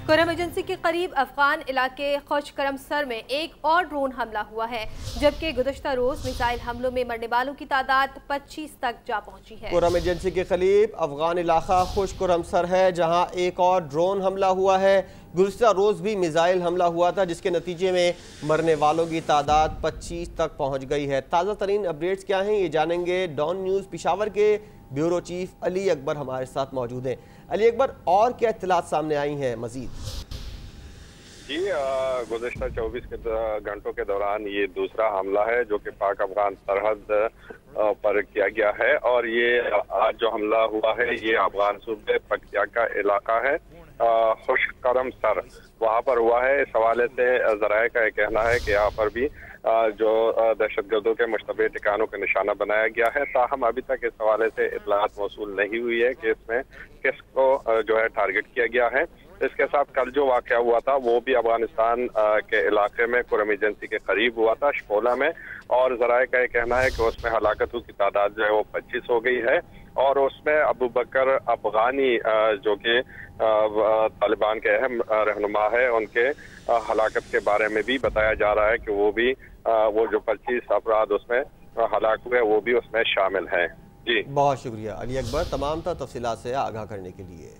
करम एजेंसी के करीब अफगान इलाके खुश करम सर में एक और ड्रोन हमला हुआ है, जबकि गुज़श्ता रोज मिसाइल हमलों में मरने वालों की तादाद 25 तक जा पहुंची है। करम एजेंसी के करीब अफगान इलाका खुश करम सर है, जहां एक और ड्रोन हमला हुआ है। गुज़श्ता रोज भी मिसाइल हमला हुआ था, जिसके नतीजे में मरने वालों की तादाद 25 तक पहुंच गई है। ताज़ा तरीन अपडेट्स क्या हैं, ये जानेंगे। डॉन न्यूज़ पिशावर के ब्यूरो चीफ अली अकबर हमारे साथ मौजूद हैं। अली अकबर, और क्या इत्तलात सामने आई हैं मजीद? जी, गुज़श्ता 24 घंटों के दौरान ये दूसरा हमला है जो कि पाक अफगान सरहद पर किया गया है। और ये आज जो हमला हुआ है ये अफगान सूबे पक्तिया का इलाका है, खुश करम सर वहाँ पर हुआ है। इस हवाले से ज़राए का कहना है कि यहाँ पर भी जो दहशतगर्दों के मुश्तबे ठिकानों का निशाना बनाया गया है। ताहम अभी तक इस हवाले से इत्तलात मौसूल नहीं हुई है कि इसमें किसको जो है टारगेट किया गया है। इसके साथ कल जो वाक़या हुआ था वो भी अफगानिस्तान के इलाके में करम एजेंसी के करीब हुआ था, शपोला में। और ज़राए का कहना है कि उसमें हलाकतों की तादाद जो है वो 25 हो गई है। और उसमें अबू बकर अफगानी जो कि तालिबान के अहम रहनुमा है, उनके हलाकत के बारे में भी बताया जा रहा है कि वो जो 25 अफराद उसमें हलाक हुए वो भी उसमें शामिल हैं। जी, बहुत शुक्रिया अली अकबर तमाम तफसीलात से आगाह करने के लिए।